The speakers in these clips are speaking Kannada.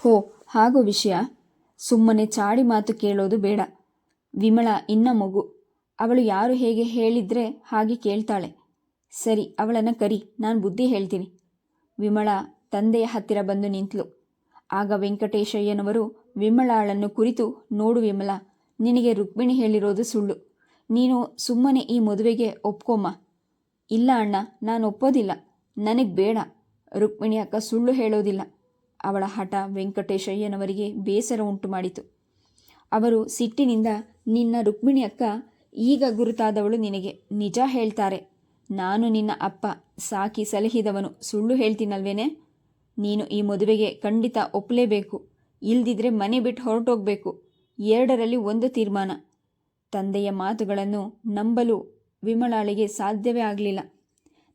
ಹೋ, ಹಾಗೂ ವಿಷಯ. ಸುಮ್ಮನೆ ಚಾಡಿ ಮಾತು ಕೇಳೋದು ಬೇಡ. ವಿಮಳ ಇನ್ನ ಮಗು. ಅವಳು ಯಾರು ಹೇಗೆ ಹೇಳಿದ್ರೆ ಹಾಗೆ ಕೇಳ್ತಾಳೆ. ಸರಿ, ಅವಳನ್ನು ಕರಿ, ನಾನು ಬುದ್ಧಿ ಹೇಳ್ತೀನಿ. ವಿಮಳ ತಂದೆಯ ಹತ್ತಿರ ಬಂದು ನಿಂತಳು. ಆಗ ವೆಂಕಟೇಶಯ್ಯನವರು ವಿಮಳಾಳನ್ನು ಕುರಿತು, ನೋಡು ವಿಮಲ, ನಿನಗೆ ರುಕ್ಮಿಣಿ ಹೇಳಿರೋದು ಸುಳ್ಳು. ನೀನು ಸುಮ್ಮನೆ ಈ ಮದುವೆಗೆ ಒಪ್ಕೊಮ್ಮ. ಇಲ್ಲ ಅಣ್ಣ, ನಾನು ಒಪ್ಪೋದಿಲ್ಲ, ನನಗೆ ಬೇಡ. ರುಕ್ಮಿಣಿ ಅಕ್ಕ ಸುಳ್ಳು ಹೇಳೋದಿಲ್ಲ. ಅವಳ ಹಠ ವೆಂಕಟೇಶಯ್ಯನವರಿಗೆ ಬೇಸರ ಉಂಟು ಮಾಡಿತು. ಅವರು ಸಿಟ್ಟಿನಿಂದ, ನಿನ್ನ ರುಕ್ಮಿಣಿ ಅಕ್ಕ ಈಗ ಗುರುತಾದವಳು ನಿನಗೆ ನಿಜ ಹೇಳ್ತಾರೆ. ನಾನು ನಿನ್ನ ಅಪ್ಪ, ಸಾಕಿ ಸಲಹಿದವನು, ಸುಳ್ಳು ಹೇಳ್ತೀನಲ್ವೇನೆ? ನೀನು ಈ ಮದುವೆಗೆ ಖಂಡಿತ ಒಪ್ಪಲೇಬೇಕು. ಇಲ್ದಿದ್ರೆ ಮನೆ ಬಿಟ್ಟು ಹೊರಟೋಗ್ಬೇಕು. ಎರಡರಲ್ಲಿ ಒಂದು ತೀರ್ಮಾನ. ತಂದೆಯ ಮಾತುಗಳನ್ನು ನಂಬಲು ವಿಮಲಾಳಿಗೆ ಸಾಧ್ಯವೇ ಆಗಲಿಲ್ಲ.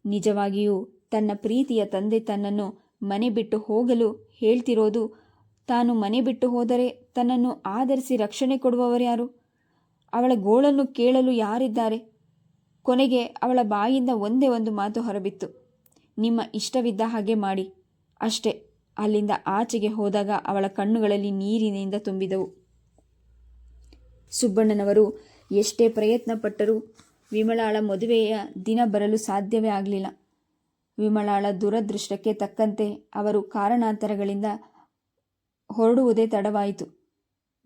ನಿಜವಾಗಿಯೂ ತನ್ನ ಪ್ರೀತಿಯ ತಂದೆ ತನ್ನನ್ನು ಮನೆ ಬಿಟ್ಟು ಹೋಗಲು ಹೇಳ್ತಿರೋದು. ತಾನು ಮನೆ ಬಿಟ್ಟು ಹೋದರೆ ತನ್ನನ್ನು ಆಧರಿಸಿ ರಕ್ಷಣೆ ಕೊಡುವವರ್ಯಾರು? ಅವಳ ಗೋಳನ್ನು ಕೇಳಲು ಯಾರಿದ್ದಾರೆ? ಕೊನೆಗೆ ಅವಳ ಬಾಯಿಂದ ಒಂದೇ ಒಂದು ಮಾತು ಹೊರಬಿತ್ತು, ನಿಮ್ಮ ಇಷ್ಟವಿದ್ದ ಹಾಗೆ ಮಾಡಿ. ಅಷ್ಟೇ. ಅಲ್ಲಿಂದ ಆಚೆಗೆ ಹೋದಾಗ ಅವಳ ಕಣ್ಣುಗಳಲ್ಲಿ ನೀರಿನಿಂದ ತುಂಬಿದವು. ಸುಬ್ಬಣ್ಣನವರು ಎಷ್ಟೇ ಪ್ರಯತ್ನ ಪಟ್ಟರೂ ವಿಮಲಾಳ ಮದುವೆಯ ದಿನ ಬರಲು ಸಾಧ್ಯವೇ ಆಗಲಿಲ್ಲ. ವಿಮಲಾಳ ದುರದೃಷ್ಟಕ್ಕೆ ತಕ್ಕಂತೆ ಅವರು ಕಾರಣಾಂತರಗಳಿಂದ ಹೊರಡುವುದೇ ತಡವಾಯಿತು.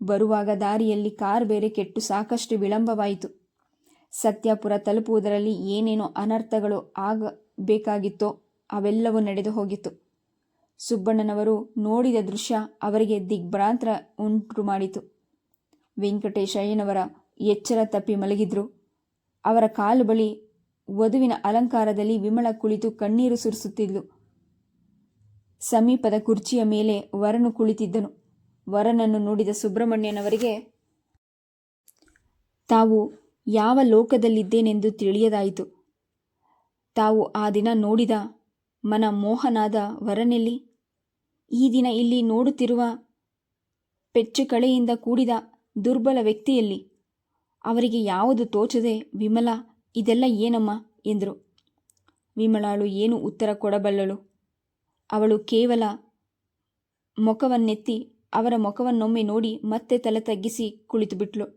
ಬರುವಾಗ ದಾರಿಯಲ್ಲಿ ಕಾರ್ ಬೇರೆ ಕೆಟ್ಟು ಸಾಕಷ್ಟು ವಿಳಂಬವಾಯಿತು. ಸತ್ಯಾಪುರ ತಲುಪುವುದರಲ್ಲಿ ಏನೇನೋ ಅನರ್ಥಗಳು ಆಗಬೇಕಾಗಿತ್ತೋ ಅವೆಲ್ಲವೂ ನಡೆದು ಹೋಗಿತ್ತು. ಸುಬ್ಬಣ್ಣನವರು ನೋಡಿದ ದೃಶ್ಯ ಅವರಿಗೆ ದಿಗ್ಭ್ರಾಂತ ಉಂಟು ಮಾಡಿತು. ವೆಂಕಟೇಶಯ್ಯನವರ ಎಚ್ಚರ ತಪ್ಪಿ ಮಲಗಿದ್ರು. ಅವರ ಕಾಲು ಬಳಿ ವಧುವಿನ ಅಲಂಕಾರದಲ್ಲಿ ವಿಮಳ ಕುಳಿತು ಕಣ್ಣೀರು ಸುರಿಸುತ್ತಿದ್ಲು. ಸಮೀಪದ ಕುರ್ಚಿಯ ಮೇಲೆ ವರನು ಕುಳಿತಿದ್ದನು. ವರನನ್ನು ನೋಡಿದ ಸುಬ್ರಹ್ಮಣ್ಯನವರಿಗೆ ತಾವು ಯಾವ ಲೋಕದಲ್ಲಿದ್ದೇನೆಂದು ತಿಳಿಯದಾಯಿತು. ತಾವು ಆ ದಿನ ನೋಡಿದ ಮನಮೋಹನಾದ ವರನೆಲ್ಲಿ? ಈ ದಿನ ಇಲ್ಲಿ ನೋಡುತ್ತಿರುವ ಪೆಚ್ಚು ಕಳೆಯಿಂದ ಕೂಡಿದ ದುರ್ಬಲ ವ್ಯಕ್ತಿಯಲ್ಲಿ? ಅವರಿಗೆ ಯಾವುದು ತೋಚದೆ, ವಿಮಲಾ, ಇದೆಲ್ಲ ಏನಮ್ಮ ಎಂದರು. ವಿಮಲಾಳು ಏನು ಉತ್ತರ ಕೊಡಬಲ್ಲಳು? ಅವಳು ಕೇವಲ ಮುಖವನ್ನೆತ್ತಿ ಅವರ ಮುಖವನ್ನೊಮ್ಮೆ ನೋಡಿ ಮತ್ತೆ ತಲೆ ತಗ್ಗಿಸಿ ಕುಳಿತುಬಿಟ್ಲು.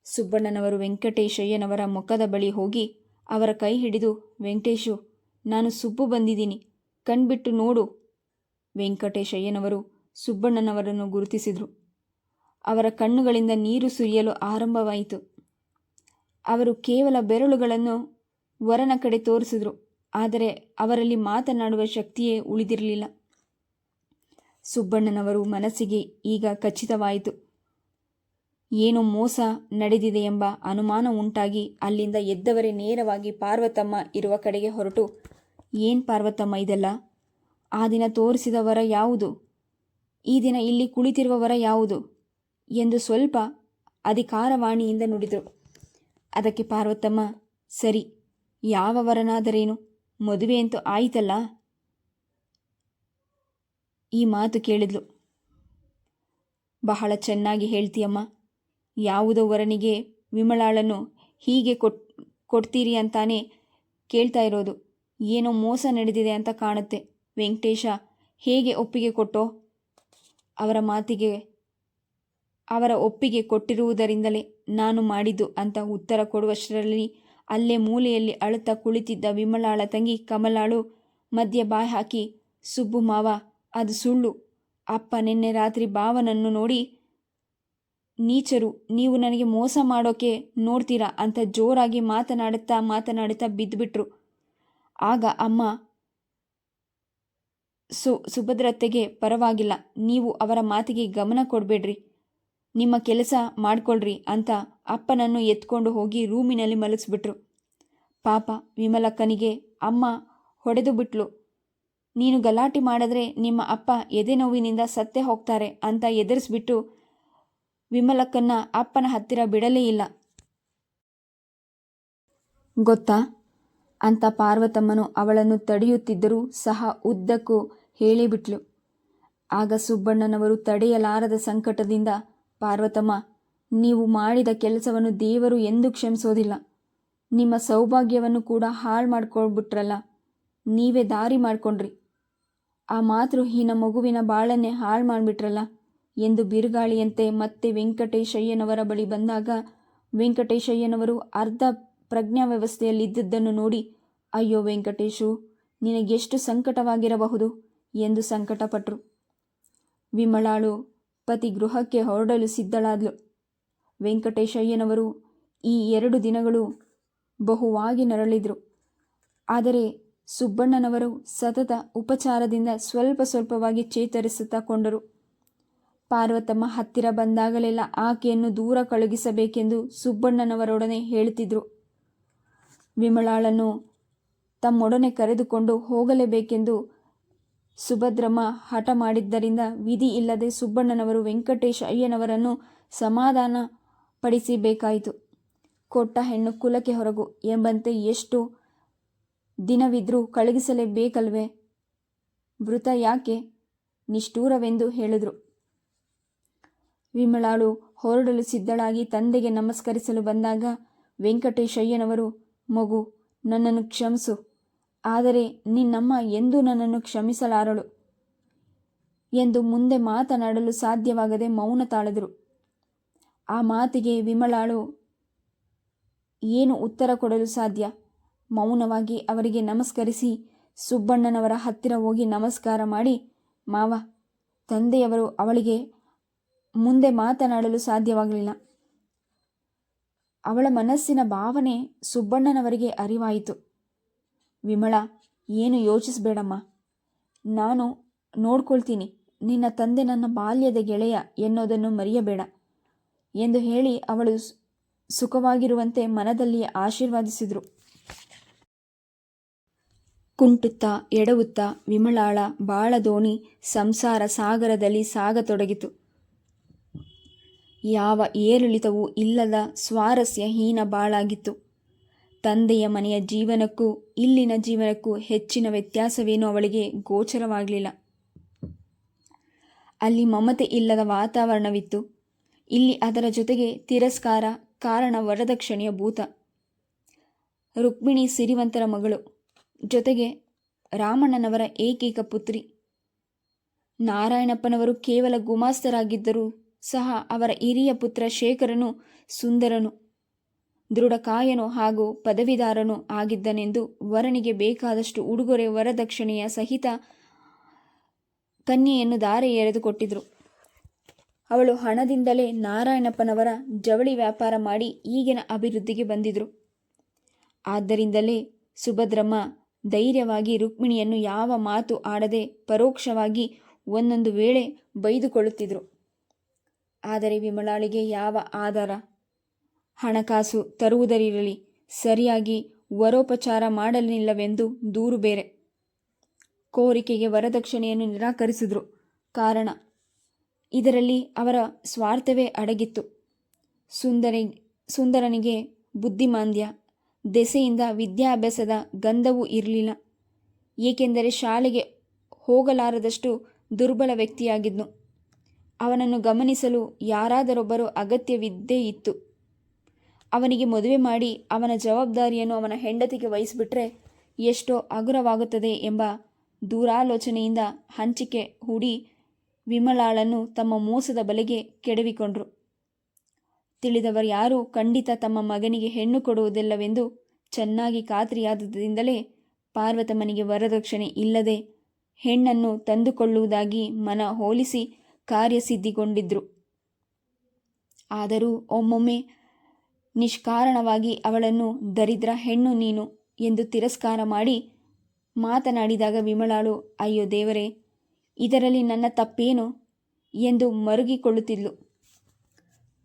ಸುಬ್ಬಣ್ಣನವರು ವೆಂಕಟೇಶಯ್ಯನವರ ಮುಖದ ಬಳಿ ಹೋಗಿ ಅವರ ಕೈ ಹಿಡಿದು, ವೆಂಕಟೇಶು, ನಾನು ಸುಬ್ಬು ಬಂದಿದ್ದೀನಿ, ಕಣ್ಬಿಟ್ಟು ನೋಡು. ವೆಂಕಟೇಶಯ್ಯನವರು ಸುಬ್ಬಣ್ಣನವರನ್ನು ಗುರುತಿಸಿದರು. ಅವರ ಕಣ್ಣುಗಳಿಂದ ನೀರು ಸುರಿಯಲು ಆರಂಭವಾಯಿತು. ಅವರು ಕೇವಲ ಬೆರಳುಗಳನ್ನು ವರನ ಕಡೆ ತೋರಿಸಿದರು. ಆದರೆ ಅವರಲ್ಲಿ ಮಾತನಾಡುವ ಶಕ್ತಿಯೇ ಉಳಿದಿರಲಿಲ್ಲ. ಸುಬ್ಬಣ್ಣನವರು ಮನಸ್ಸಿಗೆ ಈಗ ಖಚಿತವಾಯಿತು. ಏನೋ ಮೋಸ ನಡೆದಿದೆ ಎಂಬ ಅನುಮಾನ ಉಂಟಾಗಿ ಅಲ್ಲಿಂದ ಎದ್ದವರೇ ನೇರವಾಗಿ ಪಾರ್ವತಮ್ಮ ಇರುವ ಕಡೆಗೆ ಹೊರಟು, ಏನು ಪಾರ್ವತಮ್ಮ ಇದೆಲ್ಲ? ಆ ದಿನ ತೋರಿಸಿದ ವರ ಯಾವುದು? ಈ ದಿನ ಇಲ್ಲಿ ಕುಳಿತಿರುವ ವರ ಯಾವುದು ಎಂದು ಸ್ವಲ್ಪ ಅಧಿಕಾರವಾಣಿಯಿಂದ ನುಡಿದರು. ಅದಕ್ಕೆ ಪಾರ್ವತಮ್ಮ, ಸರಿ, ಯಾವ ವರನಾದರೇನು, ಮದುವೆಯಂತೂ ಆಯಿತಲ್ಲ? ಈ ಮಾತು ಕೇಳಿದ್ಲು. ಬಹಳ ಚೆನ್ನಾಗಿ ಹೇಳ್ತೀಯಮ್ಮ. ಯಾವುದೋ ವರನಿಗೆ ವಿಮಲಾಳನ್ನು ಹೀಗೆ ಕೊಡ್ತೀರಿ ಅಂತಾನೆ ಕೇಳ್ತಾ ಇರೋದು. ಏನೋ ಮೋಸ ನಡೆದಿದೆ ಅಂತ ಕಾಣುತ್ತೆ. ವೆಂಕಟೇಶ ಹೇಗೆ ಒಪ್ಪಿಗೆ ಕೊಟ್ಟೋ? ಅವರ ಒಪ್ಪಿಗೆ ಕೊಟ್ಟಿರುವುದರಿಂದಲೇ ನಾನು ಮಾಡಿದ್ದು ಅಂತ ಉತ್ತರ ಕೊಡುವಷ್ಟರಲ್ಲಿ ಅಲ್ಲೇ ಮೂಲೆಯಲ್ಲಿ ಅಳುತ್ತಾ ಕುಳಿತಿದ್ದ ವಿಮಲಾಳ ತಂಗಿ ಕಮಲಾಳು ಮಧ್ಯೆ ಬಾಯಿ ಹಾಕಿ, ಸುಬ್ಬು ಮಾವ, ಅದು ಸುಳ್ಳು. ಅಪ್ಪ ನಿನ್ನೆ ರಾತ್ರಿ ಭಾವನನ್ನು ನೋಡಿ, ನೀಚರು, ನೀವು ನನಗೆ ಮೋಸ ಮಾಡೋಕೆ ನೋಡ್ತೀರಾ ಅಂತ ಜೋರಾಗಿ ಮಾತನಾಡುತ್ತಾ ಬಿದ್ದುಬಿಟ್ರು. ಆಗ ಅಮ್ಮ, ಸುಭದ್ರತೆಗೆ ಪರವಾಗಿಲ್ಲ, ನೀವು ಅವರ ಮಾತಿಗೆ ಗಮನ ಕೊಡಬೇಡ್ರಿ, ನಿಮ್ಮ ಕೆಲಸ ಮಾಡ್ಕೊಳ್ರಿ ಅಂತ ಅಪ್ಪನನ್ನು ಎತ್ಕೊಂಡು ಹೋಗಿ ರೂಮಿನಲ್ಲಿ ಮಲಗಿಸ್ಬಿಟ್ರು. ಪಾಪ ವಿಮಲಕ್ಕನಿಗೆ ಅಮ್ಮ ಹೊಡೆದು ಬಿಟ್ಲು. ನೀನು ಗಲಾಟೆ ಮಾಡಿದ್ರೆ ನಿಮ್ಮ ಅಪ್ಪ ಎದೆ ನೋವಿನಿಂದ ಸತ್ತೇ ಹೋಗ್ತಾರೆ ಅಂತ ಎದುರಿಸ್ಬಿಟ್ಟು ವಿಮಲಕ್ಕನ್ನ ಅಪ್ಪನ ಹತ್ತಿರ ಬಿಡಲೇ ಇಲ್ಲ ಗೊತ್ತಾ ಅಂತ ಪಾರ್ವತಮ್ಮನು ಅವಳನ್ನು ತಡೆಯುತ್ತಿದ್ದರೂ ಸಹ ಉದ್ದಕ್ಕೂ ಹೇಳಿಬಿಟ್ಲು. ಆಗ ಸುಬ್ಬಣ್ಣನವರು ತಡೆಯಲಾರದ ಸಂಕಟದಿಂದ, ಪಾರ್ವತಮ್ಮ, ನೀವು ಮಾಡಿದ ಕೆಲಸವನ್ನು ದೇವರು ಎಂದೂ ಕ್ಷಮಿಸೋದಿಲ್ಲ. ನಿಮ್ಮ ಸೌಭಾಗ್ಯವನ್ನು ಕೂಡ ಹಾಳು ಮಾಡ್ಕೊಳ್ಬಿಟ್ರಲ್ಲ, ನೀವೇ ದಾರಿ ಮಾಡ್ಕೊಂಡ್ರಿ. ಆ ಮಾತೃಹೀನ ಮಗುವಿನ ಬಾಳನ್ನೇ ಹಾಳು ಮಾಡಿಬಿಟ್ರಲ್ಲ ಎಂದು ಬಿರುಗಾಳಿಯಂತೆ ಮತ್ತೆ ವೆಂಕಟೇಶಯ್ಯನವರ ಬಳಿ ಬಂದಾಗ ವೆಂಕಟೇಶಯ್ಯನವರು ಅರ್ಧ ಪ್ರಜ್ಞಾವ್ಯವಸ್ಥೆಯಲ್ಲಿದ್ದದ್ದನ್ನು ನೋಡಿ, ಅಯ್ಯೋ ವೆಂಕಟೇಶು, ನಿನಗೆಷ್ಟು ಸಂಕಟವಾಗಿರಬಹುದು ಎಂದು ಸಂಕಟಪಟ್ಟರು. ವಿಮಲಾಳು ಪತಿ ಗೃಹಕ್ಕೆ ಹೊರಡಲು ಸಿದ್ಧಳಾದ್ಲು. ವೆಂಕಟೇಶಯ್ಯನವರು ಈ 2 ದಿನಗಳು ಬಹುವಾಗಿ ನರಳಿದ್ರು. ಆದರೆ ಸುಬ್ಬಣ್ಣನವರು ಸತತ ಉಪಚಾರದಿಂದ ಸ್ವಲ್ಪ ಸ್ವಲ್ಪವಾಗಿ ಚೇತರಿಸುತ್ತಾ ಕೊಂಡರು. ಪಾರ್ವತಮ್ಮ ಹತ್ತಿರ ಬಂದಾಗಲೆಲ್ಲ ಆಕೆಯನ್ನು ದೂರ ಕಳುಹಿಸಬೇಕೆಂದು ಸುಬ್ಬಣ್ಣನವರೊಡನೆ ಹೇಳುತ್ತಿದ್ದರು. ವಿಮಲಾಳನ್ನು ತಮ್ಮೊಡನೆ ಕರೆದುಕೊಂಡು ಹೋಗಲೇಬೇಕೆಂದು ಸುಭದ್ರಮ್ಮ ಹಠ ಮಾಡಿದ್ದರಿಂದ ವಿಧಿ ಇಲ್ಲದೆ ಸುಬ್ಬಣ್ಣನವರು ವೆಂಕಟೇಶ ಅಯ್ಯನವರನ್ನು ಸಮಾಧಾನ ಪಡಿಸಬೇಕಾಯಿತು. ಕೊಟ್ಟ ಹೆಣ್ಣು ಕುಲಕ್ಕೆ ಹೊರಗು ಎಂಬಂತೆ ಎಷ್ಟು ದಿನವಿದ್ರೂ ಕಳುಹಿಸಲೇಬೇಕಲ್ವೇ, ವೃತ ಯಾಕೆ, ನಿಷ್ಠೂರವೆಂದು ಹೇಳಿದ್ರು. ವಿಮಲಾಳು ಹೊರಡಲು ಸಿದ್ಧಳಾಗಿ ತಂದೆಗೆ ನಮಸ್ಕರಿಸಲು ಬಂದಾಗ ವೆಂಕಟೇಶಯ್ಯನವರು, ಮಗು, ನನ್ನನ್ನು ಕ್ಷಮಿಸು, ಆದರೆ ನಿನ್ನಮ್ಮ ಎಂದೂ ನನ್ನನ್ನು ಕ್ಷಮಿಸಲಾರಳು ಎಂದು ಮುಂದೆ ಮಾತನಾಡಲು ಸಾಧ್ಯವಾಗದೆ ಮೌನ ತಾಳಿದರು. ಆ ಮಾತಿಗೆ ವಿಮಲಾಳು ಏನು ಉತ್ತರ ಕೊಡಲು ಸಾಧ್ಯ? ಮೌನವಾಗಿ ಅವರಿಗೆ ನಮಸ್ಕರಿಸಿ ಸುಬ್ಬಣ್ಣನವರ ಹತ್ತಿರ ಹೋಗಿ ನಮಸ್ಕಾರ ಮಾಡಿ, ಮಾವ, ತಂದೆಯವರು ಅವಳಿಗೆ ಮುಂದೆ ಮಾತನಾಡಲು ಸಾಧ್ಯವಾಗಲಿಲ್ಲ. ಅವಳ ಮನಸ್ಸಿನ ಭಾವನೆ ಸುಬ್ಬಣ್ಣನವರಿಗೆ ಅರಿವಾಯಿತು. ವಿಮಲಾ, ಏನು ಯೋಚಿಸಬೇಡಮ್ಮ, ನಾನು ನೋಡ್ಕೊಳ್ತೀನಿ. ನಿನ್ನ ತಂದೆ ನನ್ನ ಬಾಲ್ಯದ ಗೆಳೆಯ ಎನ್ನೋದನ್ನು ಮರೆಯಬೇಡ ಎಂದು ಹೇಳಿ ಅವಳು ಸುಖವಾಗಿರುವಂತೆ ಮನದಲ್ಲಿ ಆಶೀರ್ವಾದಿಸಿದರು. ಕುಂಟುತ್ತಾ ಎಡವುತ್ತಾ ವಿಮಲಾಳ ಬಾಳ ದೋಣಿ ಸಂಸಾರ ಸಾಗರದಲ್ಲಿ ಸಾಗತೊಡಗಿತು. ಯಾವ ಏರಿಳಿತವೂ ಇಲ್ಲದ ಸ್ವಾರಸ್ಯಹೀನ ಬಾಳಾಗಿತ್ತು. ತಂದೆಯ ಮನೆಯ ಜೀವನಕ್ಕೂ ಇಲ್ಲಿನ ಜೀವನಕ್ಕೂ ಹೆಚ್ಚಿನ ವ್ಯತ್ಯಾಸವೇನೂ ಅವಳಿಗೆ ಗೋಚರವಾಗಲಿಲ್ಲ. ಅಲ್ಲಿ ಮಮತೆ ಇಲ್ಲದ ವಾತಾವರಣವಿತ್ತು. ಇಲ್ಲಿ ಅದರ ಜೊತೆಗೆ ತಿರಸ್ಕಾರ, ಕಾರಣ ವರದಕ್ಷಿಣೆಯ ಭೂತ. ರುಕ್ಮಿಣಿ ಸಿರಿವಂತರ ಮಗಳು, ಜೊತೆಗೆ ರಾಮಣ್ಣನವರ ಏಕೈಕ ಪುತ್ರಿ. ನಾರಾಯಣಪ್ಪನವರು ಕೇವಲ ಗುಮಾಸ್ತರಾಗಿದ್ದರೂ ಸಹ ಅವರ ಹಿರಿಯ ಪುತ್ರ ಶೇಖರನು ಸುಂದರನು, ದೃಢಕಾಯನು ಹಾಗೂ ಪದವಿದಾರನು ಆಗಿದ್ದನೆಂದು ವರನಿಗೆ ಬೇಕಾದಷ್ಟು ಉಡುಗೊರೆ ವರದಕ್ಷಿಣೆಯ ಸಹಿತ ಕನ್ಯೆಯನ್ನು ದಾರೆ ಎರೆದುಕೊಟ್ಟಿದ್ರು. ಅವಳು ಹಣದಿಂದಲೇ ನಾರಾಯಣಪ್ಪನವರ ಜವಳಿ ವ್ಯಾಪಾರ ಮಾಡಿ ಈಗಿನ ಅಭಿವೃದ್ಧಿಗೆ ಬಂದಿದ್ರು. ಆದ್ದರಿಂದಲೇ ಸುಭದ್ರಮ್ಮ ಧೈರ್ಯವಾಗಿ ರುಕ್ಮಿಣಿಯನ್ನು ಯಾವ ಮಾತು ಆಡದೆ ಪರೋಕ್ಷವಾಗಿ ಒಂದೊಂದು ವೇಳೆ ಬೈದುಕೊಳ್ಳುತ್ತಿದ್ರು. ಆದರೆ ವಿಮಲಾಳಿಗೆ ಯಾವ ಆಧಾರ, ಹಣಕಾಸು ತರುವುದರಿರಲಿ, ಸರಿಯಾಗಿ ವರೋಪಚಾರ ಮಾಡಲಿಲ್ಲವೆಂದು ದೂರು ಬೇರೆ. ಕೋರಿಕೆಗೆ ವರದಕ್ಷಿಣೆಯನ್ನು ನಿರಾಕರಿಸಿದ್ರು. ಕಾರಣ, ಇದರಲ್ಲಿ ಅವರ ಸ್ವಾರ್ಥವೇ ಅಡಗಿತ್ತು. ಸುಂದರನಿಗೆ ಬುದ್ಧಿಮಾಂದ್ಯ, ದೆಸೆಯಿಂದ ವಿದ್ಯಾಭ್ಯಾಸದ ಗಂಧವೂ ಇರಲಿಲ್ಲ. ಏಕೆಂದರೆ ಶಾಲೆಗೆ ಹೋಗಲಾರದಷ್ಟು ದುರ್ಬಲ ವ್ಯಕ್ತಿಯಾಗಿದ್ನು. ಅವನನ್ನು ಗಮನಿಸಲು ಯಾರಾದರೊಬ್ಬರು ಅಗತ್ಯವಿದ್ದೇ ಇತ್ತು. ಅವನಿಗೆ ಮದುವೆ ಮಾಡಿ ಅವನ ಜವಾಬ್ದಾರಿಯನ್ನು ಅವನ ಹೆಂಡತಿಗೆ ವಹಿಸಿಬಿಟ್ರೆ ಎಷ್ಟೋ ಹಗುರವಾಗುತ್ತದೆ ಎಂಬ ದೂರಾಲೋಚನೆಯಿಂದ ಹಂಚಿಕೆ ಹೂಡಿ ವಿಮಲಾಳನ್ನು ತಮ್ಮ ಮೋಸದ ಬಲೆಗೆ ಕೆಡವಿಕೊಂಡ್ರು. ತಿಳಿದವರು ಯಾರೂ ಖಂಡಿತ ತಮ್ಮ ಮಗನಿಗೆ ಹೆಣ್ಣು ಕೊಡುವುದಿಲ್ಲವೆಂದು ಚೆನ್ನಾಗಿ ಖಾತ್ರಿಯಾದುದರಿಂದಲೇ ಪಾರ್ವತಮ್ಮನಿಗೆ ವರದಕ್ಷಿಣೆ ಇಲ್ಲದೆ ಹೆಣ್ಣನ್ನು ತಂದುಕೊಳ್ಳುವುದಾಗಿ ಮನ ಹೋಲಿಸಿ ಕಾರ್ಯಸಿದ್ಧಿಗೊಂಡಿದ್ರು. ಆದರೂ ಒಮ್ಮೊಮ್ಮೆ ನಿಷ್ಕಾರಣವಾಗಿ ಅವಳನ್ನು ದರಿದ್ರ ಹೆಣ್ಣು ನೀನು ಎಂದು ತಿರಸ್ಕಾರ ಮಾಡಿ ಮಾತನಾಡಿದಾಗ ವಿಮಲಾಳು, ಅಯ್ಯೋ ದೇವರೇ, ಇದರಲ್ಲಿ ನನ್ನ ತಪ್ಪೇನು ಎಂದು ಮರುಗಿಕೊಳ್ಳುತ್ತಿದ್ಲು.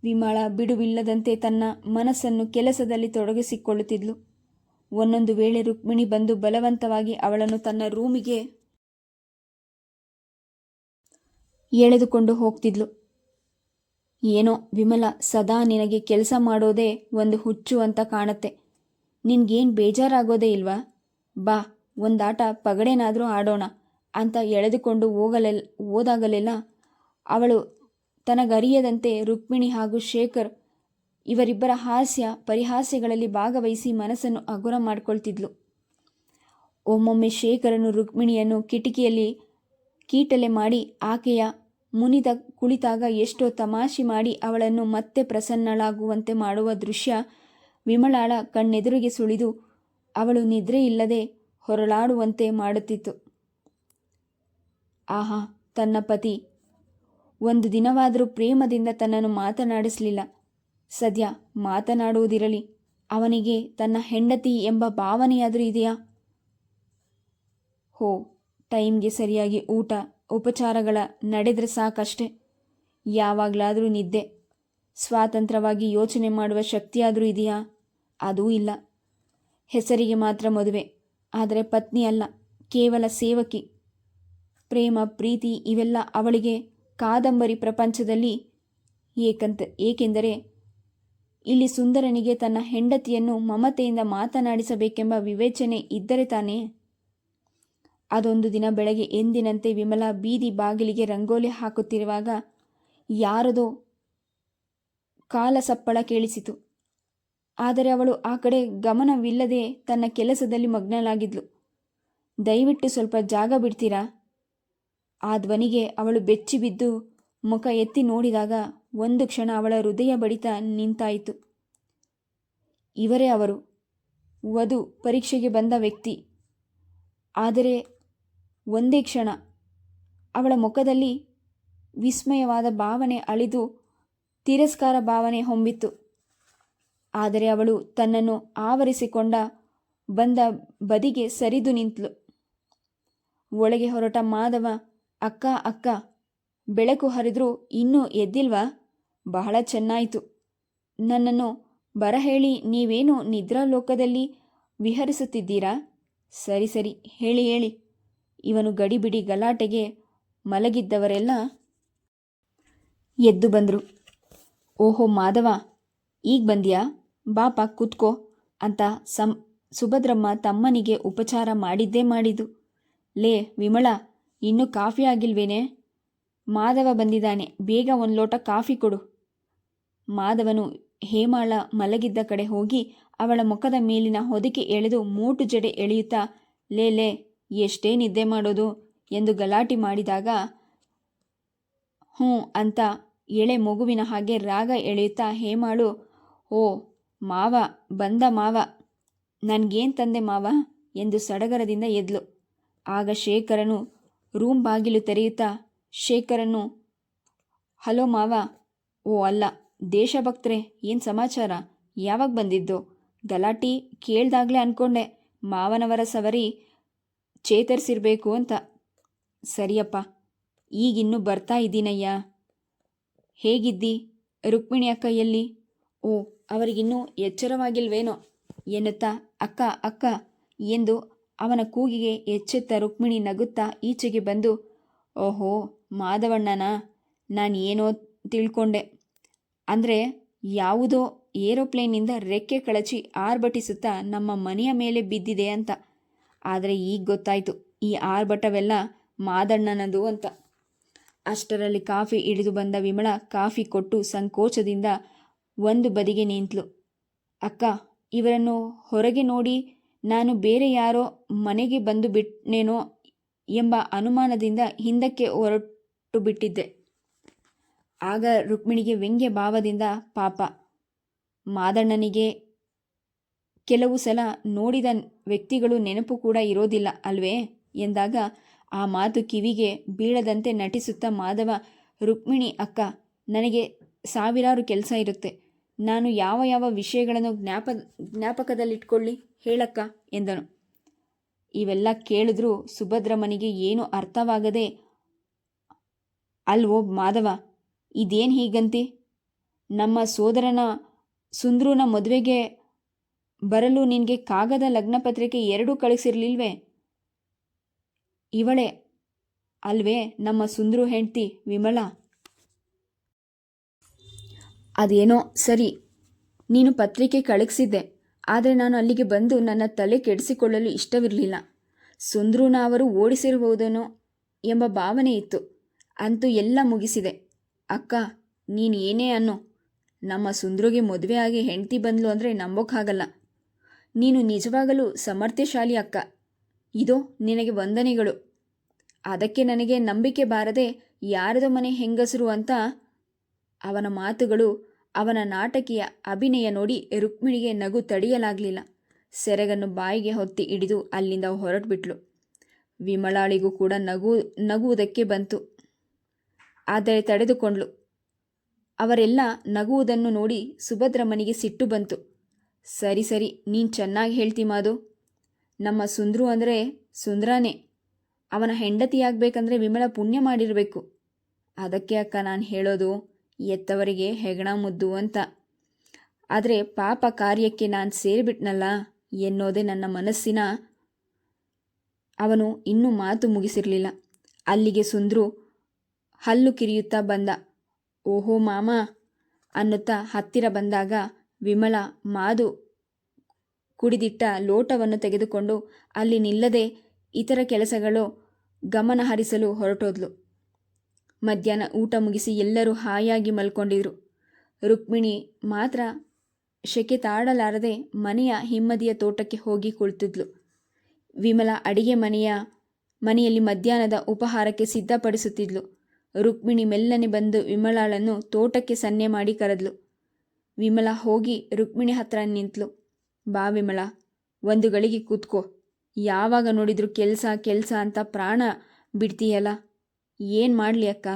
ವಿಮಲ ಬಿಡುವಿಲ್ಲದಂತೆ ತನ್ನ ಮನಸ್ಸನ್ನು ಕೆಲಸದಲ್ಲಿ ತೊಡಗಿಸಿಕೊಳ್ಳುತ್ತಿದ್ಲು. ಒಂದೊಂದು ವೇಳೆ ರುಕ್ಮಿಣಿ ಬಂದು ಬಲವಂತವಾಗಿ ಅವಳನ್ನು ತನ್ನ ರೂಮಿಗೆ ಎಳೆದುಕೊಂಡು ಹೋಗ್ತಿದ್ಲು. ಏನೋ ವಿಮಲ, ಸದಾ ನಿನಗೆ ಕೆಲಸ ಮಾಡೋದೇ ಒಂದು ಹುಚ್ಚು ಅಂತ ಕಾಣತ್ತೆ. ನಿನ್ಗೇನು ಬೇಜಾರಾಗೋದೇ ಇಲ್ವಾ? ಬಾ, ಒಂದಾಟ ಪಗಡೆನಾದರೂ ಆಡೋಣ ಅಂತ ಎಳೆದುಕೊಂಡು ಹೋದಾಗಲೆಲ್ಲ ಅವಳು ತನಗರಿಯದಂತೆ ರುಕ್ಮಿಣಿ ಹಾಗೂ ಶೇಖರ್ ಇವರಿಬ್ಬರ ಹಾಸ್ಯ ಪರಿಹಾಸ್ಯಗಳಲ್ಲಿ ಭಾಗವಹಿಸಿ ಮನಸ್ಸನ್ನು ಹಗುರ ಮಾಡಿಕೊಳ್ತಿದ್ಲು. ಒಮ್ಮೊಮ್ಮೆ ಶೇಖರನು ರುಕ್ಮಿಣಿಯನ್ನು ಕಿಟಕಿಯಲ್ಲಿ ಕೀಟಲೆ ಮಾಡಿ ಆಕೆಯ ಮುನಿದ ಕುಳಿತಾಗ ಎಷ್ಟೋ ತಮಾಷೆ ಮಾಡಿ ಅವಳನ್ನು ಮತ್ತೆ ಪ್ರಸನ್ನಳಾಗುವಂತೆ ಮಾಡುವ ದೃಶ್ಯ ವಿಮಲಾಳ ಕಣ್ಣೆದುರಿಗೆ ಸುಳಿದು ಅವಳು ನಿದ್ರೆ ಇಲ್ಲದೆ ಹೊರಳಾಡುವಂತೆ ಮಾಡುತ್ತಿತ್ತು. ಆಹಾ, ತನ್ನ ಪತಿ ಒಂದು ದಿನವಾದರೂ ಪ್ರೇಮದಿಂದ ತನ್ನನ್ನು ಮಾತನಾಡಿಸಲಿಲ್ಲ. ಸದ್ಯ ಮಾತನಾಡುವುದಿರಲಿ, ಅವನಿಗೆ ತನ್ನ ಹೆಂಡತಿ ಎಂಬ ಭಾವನೆಯಾದರೂ ಇದೆಯಾ? ಹೋ, ಟೈಮ್ಗೆ ಸರಿಯಾಗಿ ಊಟ ಉಪಚಾರಗಳ ನಡೆದರೆ ಸಾಕಷ್ಟೆ. ಯಾವಾಗಲಾದರೂ ನಿದ್ದೆ. ಸ್ವಾತಂತ್ರ್ಯವಾಗಿ ಯೋಚನೆ ಮಾಡುವ ಶಕ್ತಿಯಾದರೂ ಇದೆಯಾ? ಅದೂ ಇಲ್ಲ. ಹೆಸರಿಗೆ ಮಾತ್ರ ಮದುವೆ, ಆದರೆ ಪತ್ನಿ ಅಲ್ಲ, ಕೇವಲ ಸೇವಕಿ. ಪ್ರೇಮ ಪ್ರೀತಿ ಇವೆಲ್ಲ ಅವಳಿಗೆ ಕಾದಂಬರಿ ಪ್ರಪಂಚದಲ್ಲಿ. ಏಕೆಂದರೆ ಇಲ್ಲಿ ಸುಂದರನಿಗೆ ತನ್ನ ಹೆಂಡತಿಯನ್ನು ಮಮತೆಯಿಂದ ಮಾತನಾಡಿಸಬೇಕೆಂಬ ವಿವೇಚನೆ ಇದ್ದರೆ ತಾನೇ. ಅದೊಂದು ದಿನ ಬೆಳಗ್ಗೆ ಎಂದಿನಂತೆ ವಿಮಲಾ ಬೀದಿ ಬಾಗಿಲಿಗೆ ರಂಗೋಲಿ ಹಾಕುತ್ತಿರುವಾಗ ಯಾರದೋ ಕಾಲಸಪ್ಪಳ ಕೇಳಿಸಿತು. ಆದರೆ ಅವಳು ಆ ಕಡೆ ಗಮನವಿಲ್ಲದೆ ತನ್ನ ಕೆಲಸದಲ್ಲಿ ಮಗ್ನಳಾಗಿದ್ಲು. ದಯವಿಟ್ಟು ಸ್ವಲ್ಪ ಜಾಗ ಬಿಡ್ತೀರಾ? ಆ ಧ್ವನಿಗೆ ಅವಳು ಬೆಚ್ಚಿ ಬಿದ್ದು ಮುಖ ಎತ್ತಿ ನೋಡಿದಾಗ ಒಂದು ಕ್ಷಣ ಅವಳ ಹೃದಯ ಬಡಿತ ನಿಂತಾಯಿತು. ಇವರೇ ಅವರು, ವಧು ಪರೀಕ್ಷೆಗೆ ಬಂದ ವ್ಯಕ್ತಿ. ಆದರೆ ಒಂದೇ ಕ್ಷಣ ಅವಳ ಮುಖದಲ್ಲಿ ವಿಸ್ಮಯವಾದ ಭಾವನೆ ಅಳಿದು ತಿರಸ್ಕಾರ ಭಾವನೆ ಹೊಮ್ಮಿತು. ಆದರೆ ಅವಳು ತನ್ನನ್ನು ಆವರಿಸಿಕೊಂಡ ಬಂದ ಬದಿಗೆ ಸರಿದು ನಿಂತಳು. ಒಳಗೆ ಹೊರಟ ಮಾಧವ, ಅಕ್ಕ ಅಕ್ಕ, ಬೆಳಕು ಹರಿದ್ರೂ ಇನ್ನೂ ಎದ್ದಿಲ್ವಾ? ಬಹಳ ಚೆನ್ನಾಯಿತು. ನನ್ನನ್ನು ಬರಹೇಳಿ ನೀವೇನು ನಿದ್ರಾಲೋಕದಲ್ಲಿ ವಿಹರಿಸುತ್ತಿದ್ದೀರಾ? ಸರಿ ಸರಿ, ಹೇಳಿ ಹೇಳಿ. ಇವನು ಗಡಿಬಿಡಿ ಗಲಾಟೆಗೆ ಮಲಗಿದ್ದವರೆಲ್ಲ ಎದ್ದು ಬಂದರು. ಓಹೋ ಮಾಧವ, ಈಗ ಬಂದ್ಯಾ? ಬಾಪ ಕೂತ್ಕೋ ಅಂತ ಸುಭದ್ರಮ್ಮ ತಮ್ಮನಿಗೆ ಉಪಚಾರ ಮಾಡಿದ್ದೇ ಮಾಡಿದ್ದು. ಲೇ ವಿಮಲಾ, ಇನ್ನೂ ಕಾಫಿ ಆಗಿಲ್ವೇನೆ? ಮಾಧವ ಬಂದಿದ್ದಾನೆ, ಬೇಗ ಒಂದು ಲೋಟ ಕಾಫಿ ಕೊಡು. ಮಾಧವನು ಹೇಮಾಳ ಮಲಗಿದ್ದ ಕಡೆ ಹೋಗಿ ಅವಳ ಮುಖದ ಮೇಲಿನ ಹೊದಿಕೆ ಎಳೆದು ಮೂಟು ಜಡೆ ಎಳೆಯುತ್ತಾ, ಲೇ ಎಷ್ಟೇ ನಿದ್ದೆ ಮಾಡೋದು ಎಂದು ಗಲಾಟೆ ಮಾಡಿದಾಗ ಹ್ಞೂ ಅಂತ ಎಳೆ ಮಗುವಿನ ಹಾಗೆ ರಾಗ ಎಳೆಯುತ್ತಾ ಹೇಮಾಳು, ಓ ಮಾವ ಬಂದ ಮಾವ, ನನಗೇನು ತಂದೆ ಮಾವ ಎಂದು ಸಡಗರದಿಂದ ಎದ್ಲು. ಆಗ ಶೇಖರನು ರೂಮ್ ಬಾಗಿಲು ತೆರೆಯುತ್ತಾ, ಶೇಖರನು, ಹಲೋ ಮಾವ. ಓ ಅಲ್ಲ, ದೇಶಭಕ್ತರೇ, ಏನು ಸಮಾಚಾರ? ಯಾವಾಗ ಬಂದಿದ್ದು? ಗಲಾಟಿ ಕೇಳ್ದಾಗಲೇ ಅಂದ್ಕೊಂಡೆ ಮಾವನವರ ಸವರಿ ಚೇತರಿಸಿರ್ಬೇಕು ಅಂತ. ಸರಿಯಪ್ಪ, ಈಗಿನ್ನೂ ಬರ್ತಾ ಇದ್ದೀನಯ್ಯ. ಹೇಗಿದ್ದಿ? ರುಕ್ಮಿಣಿ ಅಕ್ಕ ಎಲ್ಲಿ? ಓ, ಅವರಿಗಿನ್ನೂ ಎಚ್ಚರವಾಗಿಲ್ವೇನೋ ಎನ್ನುತ್ತಾ ಅಕ್ಕ ಅಕ್ಕ ಎಂದು ಅವನ ಕೂಗಿಗೆ ಎಚ್ಚೆತ್ತ ರುಕ್ಮಿಣಿ ನಗುತ್ತಾ ಈಚೆಗೆ ಬಂದು, ಓಹೋ ಮಾಧವಣ್ಣನ, ನಾನು ಏನೋ ತಿಳ್ಕೊಂಡೆ. ಅಂದರೆ ಯಾವುದೋ ಏರೋಪ್ಲೇನಿಂದ ರೆಕ್ಕೆ ಕಳಚಿ ಆರ್ಭಟಿಸುತ್ತಾ ನಮ್ಮ ಮನೆಯ ಮೇಲೆ ಬಿದ್ದಿದೆ ಅಂತ. ಆದರೆ ಈಗ ಗೊತ್ತಾಯಿತು, ಈ ಆರ್ಭಟವೆಲ್ಲ ಮಾದಣ್ಣನದು ಅಂತ. ಅಷ್ಟರಲ್ಲಿ ಕಾಫಿ ಹಿಡಿದು ಬಂದ ವಿಮಲಾ ಕಾಫಿ ಕೊಟ್ಟು ಸಂಕೋಚದಿಂದ ಒಂದು ಬದಿಗೆ ನಿಂತಳು. ಅಕ್ಕ, ಇವರನ್ನು ಹೊರಗೆ ನೋಡಿ ನಾನು ಬೇರೆ ಯಾರೋ ಮನೆಗೆ ಬಂದು ಬಿಟ್ಟನೇನೋ ಎಂಬ ಅನುಮಾನದಿಂದ ಹಿಂದಕ್ಕೆ ಹೊರಟು ಬಿಟ್ಟಿದ್ದೆ. ಆಗ ರುಕ್ಮಿಣಿಗೆ ವ್ಯಂಗ್ಯ ಭಾವದಿಂದ, ಪಾಪ ಮಾದಣ್ಣನಿಗೆ ಕೆಲವು ಸಲ ನೋಡಿದ ವ್ಯಕ್ತಿಗಳು ನೆನಪು ಕೂಡ ಇರೋದಿಲ್ಲ ಅಲ್ವೇ ಎಂದಾಗ ಆ ಮಾತು ಕಿವಿಗೆ ಬೀಳದಂತೆ ನಟಿಸುತ್ತಾ ಮಾಧವ, ರುಕ್ಮಿಣಿ ಅಕ್ಕ, ನನಗೆ ಸಾವಿರಾರು ಕೆಲಸ ಇರುತ್ತೆ. ನಾನು ಯಾವ ಯಾವ ವಿಷಯಗಳನ್ನು ಜ್ಞಾಪಕದಲ್ಲಿಟ್ಕೊಳ್ಳಿ ಹೇಳಕ್ಕ ಎಂದನು. ಇವೆಲ್ಲ ಕೇಳಿದ್ರೂ ಸುಭದ್ರಮ್ಮನಿಗೆ ಏನೂ ಅರ್ಥವಾಗದೆ, ಅಲ್ವೋ ಮಾಧವ, ಇದೇನು ಹೀಗಂತಿ? ನಮ್ಮ ಸೋದರನ ಸುಂದ್ರನ ಮದುವೆಗೆ ಬರಲು ನಿನಗೆ ಕಾಗದ ಲಗ್ನಪತ್ರಿಕೆ 2 ಕಳಿಸಿರ್ಲಿಲ್ವೇ? ಇವಳೇ ಅಲ್ವೇ ನಮ್ಮ ಸುಂದ್ರು ಹೆಂಡ್ತಿ ವಿಮಲಾ? ಅದೇನೋ ಸರಿ, ನೀನು ಪತ್ರಿಕೆ ಕಳಿಸಿದ್ದೆ. ಆದರೆ ನಾನು ಅಲ್ಲಿಗೆ ಬಂದು ನನ್ನ ತಲೆ ಕೆಡಿಸಿಕೊಳ್ಳಲು ಇಷ್ಟವಿರಲಿಲ್ಲ. ಸುಂದ್ರನ ಅವರು ಓಡಿಸಿರಬಹುದೇನೋ ಎಂಬ ಭಾವನೆ ಇತ್ತು. ಅಂತೂ ಎಲ್ಲ ಮುಗಿಸಿದೆ. ಅಕ್ಕ, ನೀನು ಏನೇ ಅನ್ನು, ನಮ್ಮ ಸುಂದ್ರಿಗೆ ಮದುವೆ ಆಗಿ ಹೆಂಡ್ತಿ ಬಂದ್ಲು ಅಂದರೆ ನಂಬೋಕ್ಕಾಗಲ್ಲ. ನೀನು ನಿಜವಾಗಲೂ ಸಮರ್ಥ್ಯಶಾಲಿ ಅಕ್ಕ. ಇದೋ ನಿನಗೆ ವಂದನೆಗಳು. ಅದಕ್ಕೆ ನನಗೆ ನಂಬಿಕೆ ಬಾರದೆ ಯಾರದೋ ಮನೆ ಹೆಂಗಸರು ಅಂತ. ಅವನ ಮಾತುಗಳು, ಅವನ ನಾಟಕೀಯ ಅಭಿನಯ ನೋಡಿ ರುಕ್ಮಿಣಿಗೆ ನಗು ತಡೆಯಲಾಗಲಿಲ್ಲ. ಸೆರಗನ್ನು ಬಾಯಿಗೆ ಹೊತ್ತಿ ಹಿಡಿದು ಅಲ್ಲಿಂದ ಹೊರಟುಬಿಟ್ಲು. ವಿಮಲಾಳಿಗೂ ಕೂಡ ನಗುವುದಕ್ಕೆ ಬಂತು, ಆದರೆ ತಡೆದುಕೊಂಡ್ಳು. ಅವರೆಲ್ಲ ನಗುವುದನ್ನು ನೋಡಿ ಸುಭದ್ರಮ್ಮನಿಗೆ ಸಿಟ್ಟು ಬಂತು. ಸರಿ ಸರಿ, ನೀನು ಚೆನ್ನಾಗಿ ಹೇಳ್ತಿ ಮಾದು. ನಮ್ಮ ಸುಂದ್ರು ಅಂದರೆ ಸುಂದ್ರಾನೇ. ಅವನ ಹೆಂಡತಿಯಾಗಬೇಕಂದ್ರೆ ವಿಮಲ ಪುಣ್ಯ ಮಾಡಿರಬೇಕು. ಅದಕ್ಕೆ ಅಕ್ಕ ನಾನು ಹೇಳೋದು, ಎತ್ತವರಿಗೆ ಹೆಗಣ ಮುದ್ದು ಅಂತ. ಆದರೆ ಪಾಪ ಕಾರ್ಯಕ್ಕೆ ನಾನು ಸೇರಿಬಿಟ್ನಲ್ಲ ಎನ್ನೋದೇ ನನ್ನ ಮನಸ್ಸಿನ. ಅವನು ಇನ್ನೂ ಮಾತು ಮುಗಿಸಿರಲಿಲ್ಲ. ಅಲ್ಲಿಗೆ ಸುಂದ್ರು ಹಲ್ಲು ಕಿರಿಯುತ್ತಾ ಬಂದ. ಓಹೋ ಮಾಮ ಅನ್ನುತ್ತಾ ಹತ್ತಿರ ಬಂದಾಗ ವಿಮಲ ಮಾದು ಕುಡಿದಿಟ್ಟ ಲೋಟವನ್ನು ತೆಗೆದುಕೊಂಡು ಅಲ್ಲಿ ನಿಲ್ಲದೆ ಇತರ ಕೆಲಸಗಳು ಗಮನ ಹರಿಸಲು ಹೊರಟೋದ್ಲು. ಮಧ್ಯಾಹ್ನ ಊಟ ಮುಗಿಸಿ ಎಲ್ಲರೂ ಹಾಯಾಗಿ ಮಲ್ಕೊಂಡಿದ್ರು. ರುಕ್ಮಿಣಿ ಮಾತ್ರ ಶೆಕೆ ತಾಳಲಾರದೆ ಮನೆಯ ಹಿಮ್ಮದಿಯ ತೋಟಕ್ಕೆ ಹೋಗಿ ಕುಳಿತಿದ್ಲು. ವಿಮಲ ಅಡಿಗೆ ಮನೆಯಲ್ಲಿ ಮಧ್ಯಾಹ್ನದ ಉಪಹಾರಕ್ಕೆ ಸಿದ್ಧಪಡಿಸುತ್ತಿದ್ಲು. ರುಕ್ಮಿಣಿ ಮೆಲ್ಲನೆ ಬಂದು ವಿಮಲಾಳನ್ನು ತೋಟಕ್ಕೆ ಸನ್ನೆ ಮಾಡಿ ಕರೆದ್ಲು. ವಿಮಲ ಹೋಗಿ ರುಕ್ಮಿಣಿ ಹತ್ರ ನಿಂತಳು. ಬಾ ವಿಮಲ, ಒಂದು ಗಳಿಗೆ ಕೂತ್ಕೋ. ಯಾವಾಗ ನೋಡಿದ್ರು ಕೆಲಸ ಅಂತ ಪ್ರಾಣ ಬಿಡ್ತೀಯಲ್ಲ. ಏನು ಮಾಡಲಿ ಅಕ್ಕ,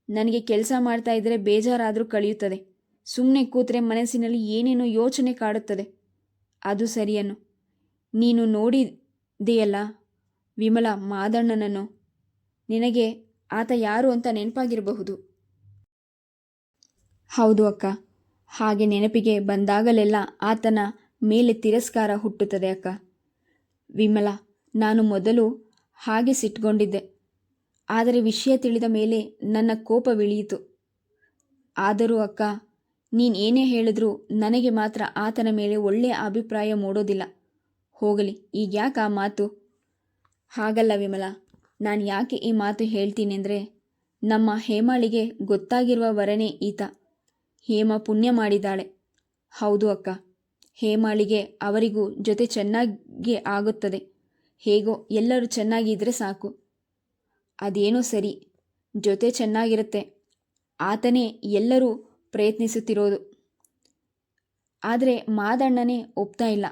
ನನಗೆ ಕೆಲಸ ಮಾಡ್ತಾ ಇದ್ದರೆ ಬೇಜಾರಾದರೂ ಕಳೆಯುತ್ತದೆ. ಸುಮ್ಮನೆ ಕೂತ್ರೆ ಮನಸ್ಸಿನಲ್ಲಿ ಏನೇನೋ ಯೋಚನೆ ಕಾಡುತ್ತದೆ. ಅದು ಸರಿಯನ್ನು. ನೀನು ನೋಡಿದೆಯಲ್ಲ ವಿಮಲ ಮಾದಣ್ಣನನ್ನು. ನಿನಗೆ ಆತ ಯಾರು ಅಂತ ನೆನಪಾಗಿರಬಹುದು. ಹೌದು ಅಕ್ಕ, ಹಾಗೆ ನೆನಪಿಗೆ ಬಂದಾಗಲೆಲ್ಲ ಆತನ ಮೇಲೆ ತಿರಸ್ಕಾರ ಹುಟ್ಟುತ್ತದೆ ಅಕ್ಕ. ವಿಮಲ, ನಾನು ಮೊದಲು ಹಾಗೆ ಸಿಟ್ಕೊಂಡಿದ್ದೆ. ಆದರೆ ವಿಷಯ ತಿಳಿದ ಮೇಲೆ ನನ್ನ ಕೋಪವಿಳಿಯಿತು. ಆದರೂ ಅಕ್ಕ, ನೀನು ಏನೇ ಹೇಳಿದ್ರೂ ನನಗೆ ಮಾತ್ರ ಆತನ ಮೇಲೆ ಒಳ್ಳೆಯ ಅಭಿಪ್ರಾಯ ಮೂಡೋದಿಲ್ಲ. ಹೋಗಲಿ, ಈಗ ಯಾಕೆ ಆ ಮಾತು? ಹಾಗಲ್ಲ ವಿಮಲ, ನಾನು ಯಾಕೆ ಈ ಮಾತು ಹೇಳ್ತೀನಿ ಅಂದರೆ, ನಮ್ಮ ಹೇಮಾಳಿಗೆ ಗೊತ್ತಾಗಿರುವ ವರನೇ ಈತ. ಹೇಮ ಪುಣ್ಯ ಮಾಡಿದ್ದಾಳೆ. ಹೌದು ಅಕ್ಕ, ಹೇಮಾಳಿಗೆ ಅವರಿಗೂ ಜೊತೆ ಚೆನ್ನಾಗಿ ಆಗುತ್ತದೆ. ಹೇಗೋ ಎಲ್ಲರೂ ಚೆನ್ನಾಗಿದ್ದರೆ ಸಾಕು. ಅದೇನೋ ಸರಿ, ಜೊತೆ ಚೆನ್ನಾಗಿರುತ್ತೆ. ಆತನೇ ಎಲ್ಲರೂ ಪ್ರಯತ್ನಿಸುತ್ತಿರೋದು. ಆದರೆ ಮಾದಣ್ಣನೇ ಒಪ್ತಾ ಇಲ್ಲ.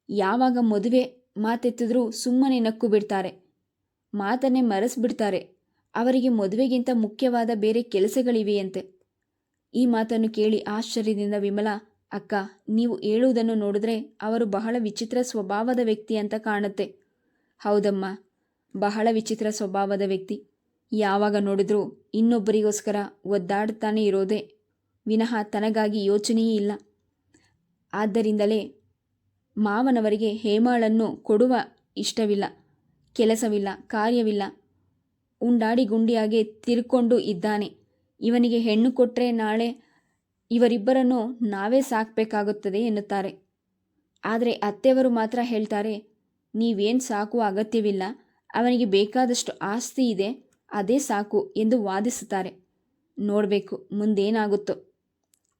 ಯಾವಾಗ ಮದುವೆ ಮಾತೆತ್ತಿದ್ರೂ ಸುಮ್ಮನೆ ನಕ್ಕು ಬಿಡ್ತಾರೆ. ಮಾತನ್ನೇ ಮರೆಸಿಬಿಡ್ತಾರೆ. ಅವರಿಗೆ ಮದುವೆಗಿಂತ ಮುಖ್ಯವಾದ ಬೇರೆ ಕೆಲಸಗಳಿವೆಯಂತೆ. ಈ ಮಾತನ್ನು ಕೇಳಿ ಆಶ್ಚರ್ಯದಿಂದ ವಿಮಲ, ಅಕ್ಕ, ನೀವು ಹೇಳುವುದನ್ನು ನೋಡಿದ್ರೆ ಅವರು ಬಹಳ ವಿಚಿತ್ರ ಸ್ವಭಾವದ ವ್ಯಕ್ತಿ ಅಂತ ಕಾಣುತ್ತೆ. ಹೌದಮ್ಮ, ಬಹಳ ವಿಚಿತ್ರ ಸ್ವಭಾವದ ವ್ಯಕ್ತಿ. ಯಾವಾಗ ನೋಡಿದ್ರೂ ಇನ್ನೊಬ್ಬರಿಗೋಸ್ಕರ ಒದ್ದಾಡುತ್ತಾನೆ ಇರೋದೇ ವಿನಃ ತನಗಾಗಿ ಯೋಚನೆಯೇ ಇಲ್ಲ. ಆದ್ದರಿಂದಲೇ ಮಾವನವರಿಗೆ ಹೇಮಾಳನ್ನು ಕೊಡುವ ಇಷ್ಟವಿಲ್ಲ. ಕೆಲಸವಿಲ್ಲ, ಕಾರ್ಯವಿಲ್ಲ, ಉಂಡಾಡಿ ಗುಂಡಿಯಾಗೆ ತಿರ್ಕೊಂಡು ಇದ್ದಾನೆ. ಇವನಿಗೆ ಹೆಣ್ಣು ಕೊಟ್ಟರೆ ನಾಳೆ ಇವರಿಬ್ಬರನ್ನು ನಾವೇ ಸಾಕಬೇಕಾಗುತ್ತದೆ ಎನ್ನುತ್ತಾರೆ. ಆದರೆ ಅತ್ತೆಯವರು ಮಾತ್ರ ಹೇಳ್ತಾರೆ, ನೀವೇನು ಸಾಕುವ ಅಗತ್ಯವಿಲ್ಲ, ಅವನಿಗೆ ಬೇಕಾದಷ್ಟು ಆಸ್ತಿ ಇದೆ, ಅದೇ ಸಾಕು ಎಂದು ವಾದಿಸುತ್ತಾರೆ. ನೋಡಬೇಕು ಮುಂದೇನಾಗುತ್ತೋ.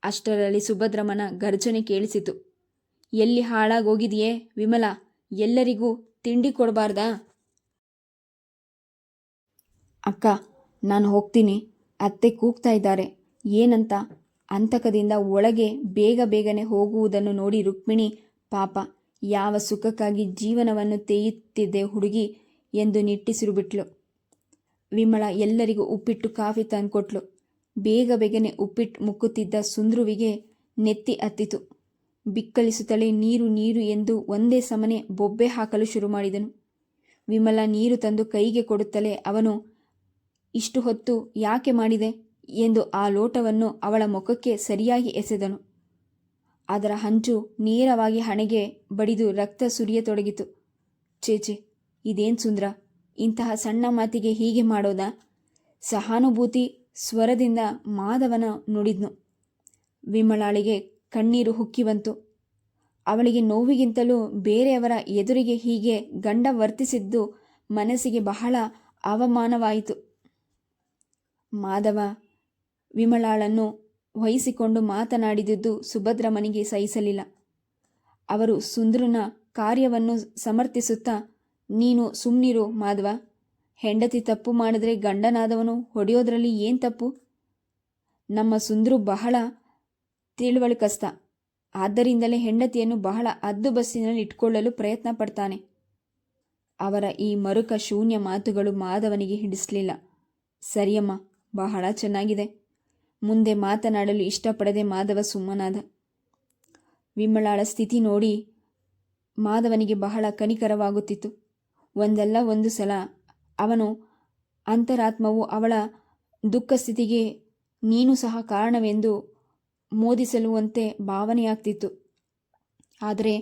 ಅಷ್ಟರಲ್ಲಿ ಸುಭದ್ರಮ್ಮನ ಗರ್ಜನೆ ಕೇಳಿಸಿತು. ಎಲ್ಲಿ ಹಾಳಾಗೋಗಿದೆಯೇ ವಿಮಲ, ಎಲ್ಲರಿಗೂ ತಿಂಡಿ ಕೊಡಬಾರ್ದಾ? ಅಕ್ಕ, ನಾನು ಹೋಗ್ತೀನಿ, ಅತ್ತೆ ಕೂಗ್ತಾ ಇದ್ದಾರೆ. ಏನಂತ? ಅಂತಕದಿಂದ ಒಳಗೆ ಬೇಗನೆ ಹೋಗುವುದನ್ನು ನೋಡಿ ರುಕ್ಮಿಣಿ, ಪಾಪ, ಯಾವ ಸುಖಕ್ಕಾಗಿ ಜೀವನವನ್ನು ತೇಯುತ್ತಿದ್ದೆ ಹುಡುಗಿ ಎಂದು ನಿಟ್ಟಿಸಿರುಬಿಟ್ಲು. ವಿಮಲ ಎಲ್ಲರಿಗೂ ಉಪ್ಪಿಟ್ಟು ಕಾಫಿ ತಂದುಕೊಟ್ಲು. ಬೇಗನೆ ಉಪ್ಪಿಟ್ಟು ಮುಕ್ಕುತ್ತಿದ್ದ ಸುಂದ್ರುವಿಗೆ ನೆತ್ತಿ ಹತ್ತಿತು. ಬಿಕ್ಕಳಿಸುತ್ತಲೇ ನೀರು ಎಂದು ಒಂದೇ ಸಮನೆ ಬೊಬ್ಬೆ ಹಾಕಲು ಶುರು ಮಾಡಿದನು. ವಿಮಲ ನೀರು ತಂದು ಕೈಗೆ ಕೊಡುತ್ತಲೇ ಅವನು, ಇಷ್ಟು ಹೊತ್ತು ಯಾಕೆ ಮಾಡಿದೆ ಎಂದು ಆ ಲೋಟವನ್ನು ಅವಳ ಮುಖಕ್ಕೆ ಸರಿಯಾಗಿ ಎಸೆದನು. ಅದರ ಹಂಚು ನೇರವಾಗಿ ಹಣೆಗೆ ಬಡಿದು ರಕ್ತ ಸುರಿಯತೊಡಗಿತು. ಚೇಚೆ, ಇದೇನು ಸುಂದ್ರ, ಇಂತಹ ಸಣ್ಣ ಮಾತಿಗೆ ಹೀಗೆ ಮಾಡೋದಾ? ಸಹಾನುಭೂತಿ ಸ್ವರದಿಂದ ಮಾಧವನ ನುಡಿದ್ನು. ವಿಮಲಾಳಿಗೆ ಕಣ್ಣೀರು ಹುಕ್ಕಿ ಬಂತು. ಅವಳಿಗೆ ನೋವಿಗಿಂತಲೂ ಬೇರೆಯವರ ಎದುರಿಗೆ ಹೀಗೆ ಗಂಡ ವರ್ತಿಸಿದ್ದು ಮನಸ್ಸಿಗೆ ಬಹಳ ಅವಮಾನವಾಯಿತು. ಮಾಧವ ವಿಮಲಾಳನ್ನು ವಹಿಸಿಕೊಂಡು ಮಾತನಾಡಿದುದು ಸುಭದ್ರಮ್ಮನಿಗೆ ಸಹಿಸಲಿಲ್ಲ. ಅವರು ಸುಂದ್ರನ ಕಾರ್ಯವನ್ನು ಸಮರ್ಥಿಸುತ್ತಾ, ನೀನು ಸುಮ್ಮನಿರು ಮಾಧವ, ಹೆಂಡತಿ ತಪ್ಪು ಮಾಡಿದ್ರೆ ಗಂಡನಾದವನು ಹೊಡೆಯೋದ್ರಲ್ಲಿ ಏನು ತಪ್ಪು? ನಮ್ಮ ಸುಂದ್ರು ಬಹಳ ತಿಳುವಳಿಕಸ್ತ. ಆದ್ದರಿಂದಲೇ ಹೆಂಡತಿಯನ್ನು ಬಹಳ ಹದ್ದು ಬಸ್ಸಿನಲ್ಲಿ ಇಟ್ಕೊಳ್ಳಲು ಪ್ರಯತ್ನ ಪಡ್ತಾನೆ. ಅವರ ಈ ಮರುಕ ಶೂನ್ಯ ಮಾತುಗಳು ಮಾಧವನಿಗೆ ಹಿಡಿಸಲಿಲ್ಲ. ಸರಿಯಮ್ಮ, ಬಹಳ ಚೆನ್ನಾಗಿದೆ. ಮುಂದೆ ಮಾತನಾಡಲು ಇಷ್ಟಪಡದೆ ಮಾಧವ ಸುಮ್ಮನಾದ. ವಿಮಲಾಳ ಸ್ಥಿತಿ ನೋಡಿ ಮಾಧವನಿಗೆ ಬಹಳ ಕನಿಕರವಾಗುತ್ತಿತ್ತು. ಒಂದಲ್ಲ ಒಂದು ಸಲ ಅವನು ಅಂತರಾತ್ಮವು ಅವಳ ದುಃಖ ಸ್ಥಿತಿಗೆ ನೀನು ಸಹ ಕಾರಣವೆಂದು ಮೋದಿಸಲುವಂತೆ ಭಾವನೆಯಾಗ್ತಿತ್ತು. ಆದರೆ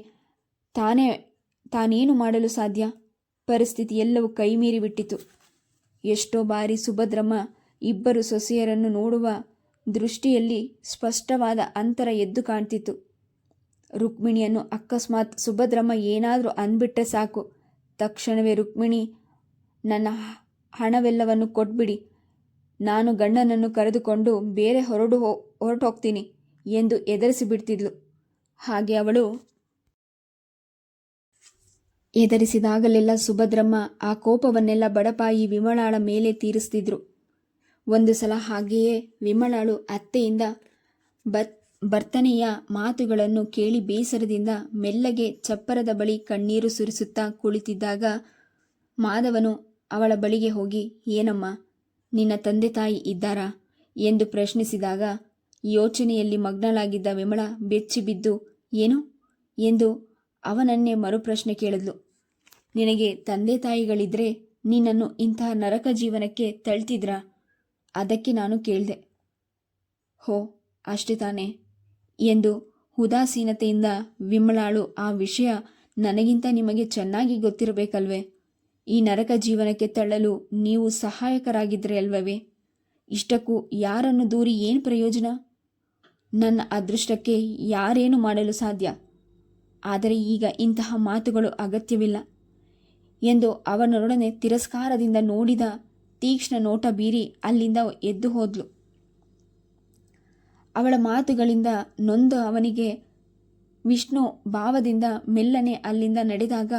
ತಾನೇನು ಮಾಡಲು ಸಾಧ್ಯ? ಪರಿಸ್ಥಿತಿ ಎಲ್ಲವೂ ಕೈಮೀರಿ ಬಿಟ್ಟಿತು. ಎಷ್ಟೋ ಬಾರಿ ಸುಭದ್ರಮ್ಮ ಇಬ್ಬರು ಸೊಸೆಯರನ್ನು ನೋಡುವ ದೃಷ್ಟಿಯಲ್ಲಿ ಸ್ಪಷ್ಟವಾದ ಅಂತರ ಎದ್ದು ಕಾಣ್ತಿತ್ತು. ರುಕ್ಮಿಣಿಯನ್ನು ಅಕಸ್ಮಾತ್ ಸುಭದ್ರಮ್ಮ ಏನಾದರೂ ಅಂದ್ಬಿಟ್ರೆ ಸಾಕು, ತಕ್ಷಣವೇ ರುಕ್ಮಿಣಿ, ನನ್ನ ಹಣವೆಲ್ಲವನ್ನು ಕೊಟ್ಬಿಡಿ, ನಾನು ಗಂಡನನ್ನು ಕರೆದುಕೊಂಡು ಬೇರೆ ಹೊರಟೋಗ್ತೀನಿ ಎಂದು ಎದುರಿಸಿಬಿಡ್ತಿದ್ಲು. ಹಾಗೆ ಅವಳು ಎದುರಿಸಿದಾಗಲೆಲ್ಲ ಸುಭದ್ರಮ್ಮ ಆ ಕೋಪವನ್ನೆಲ್ಲ ಬಡಪಾಯಿ ವಿಮಲಾಳ ಮೇಲೆ ತೀರಿಸ್ತಿದ್ರು. ಒಂದು ಸಲ ಹಾಗೆಯೇ ವಿಮಲಾಳು ಅತ್ತೆಯಿಂದ ಬರ್ತನೆಯ ಮಾತುಗಳನ್ನು ಕೇಳಿ ಬೇಸರದಿಂದ ಮೆಲ್ಲಗೆ ಚಪ್ಪರದ ಬಳಿ ಕಣ್ಣೀರು ಸುರಿಸುತ್ತಾ ಕುಳಿತಿದ್ದಾಗ ಮಾಧವನು ಅವಳ ಬಳಿಗೆ ಹೋಗಿ, ಏನಮ್ಮ, ನಿನ್ನ ತಂದೆ ತಾಯಿ ಇದ್ದಾರಾ ಎಂದು ಪ್ರಶ್ನಿಸಿದಾಗ ಯೋಚನೆಯಲ್ಲಿ ಮಗ್ನಳಾಗಿದ್ದ ವಿಮಲಾ ಬೆಚ್ಚಿ ಬಿದ್ದು, ಏನು ಎಂದು ಅವನನ್ನೇ ಮರುಪ್ರಶ್ನೆ ಕೇಳಿದ್ಲು. ನಿನಗೆ ತಂದೆ ತಾಯಿಗಳಿದ್ರೆ ನಿನ್ನನ್ನು ಇಂತಹ ನರಕ ಜೀವನಕ್ಕೆ ತಳ್ತಿದ್ರಾ? ಅದಕ್ಕೆ ನಾನು ಕೇಳಿದೆ. ಹೋ, ಅಷ್ಟೇ ತಾನೇ ಎಂದು ಉದಾಸೀನತೆಯಿಂದ ವಿಮಲಾಳು, ಆ ವಿಷಯ ನನಗಿಂತ ನಿಮಗೆ ಚೆನ್ನಾಗಿ ಗೊತ್ತಿರಬೇಕಲ್ವೇ? ಈ ನರಕ ಜೀವನಕ್ಕೆ ತಳ್ಳಲು ನೀವು ಸಹಾಯಕರಾಗಿದ್ದರೆ ಅಲ್ವವೇ? ಇಷ್ಟಕ್ಕೂ ಯಾರನ್ನು ದೂರಿ ಏನು ಪ್ರಯೋಜನ? ನನ್ನ ಅದೃಷ್ಟಕ್ಕೆ ಯಾರೇನು ಮಾಡಲು ಸಾಧ್ಯ? ಆದರೆ ಈಗ ಇಂತಹ ಮಾತುಗಳು ಅಗತ್ಯವಿಲ್ಲ ಎಂದು ಅವನೊಡನೆ ತಿರಸ್ಕಾರದಿಂದ ನೋಡಿದ ತೀಕ್ಷ್ಣ ನೋಟ ಬೀರಿ ಅಲ್ಲಿಂದ ಎದ್ದು ಹೋದ್ಲು. ಅವಳ ಮಾತುಗಳಿಂದ ನೊಂದ ಅವನಿಗೆ ವಿಷ್ಣು ಭಾವದಿಂದ ಮೆಲ್ಲನೆ ಅಲ್ಲಿಂದ ನಡೆದಾಗ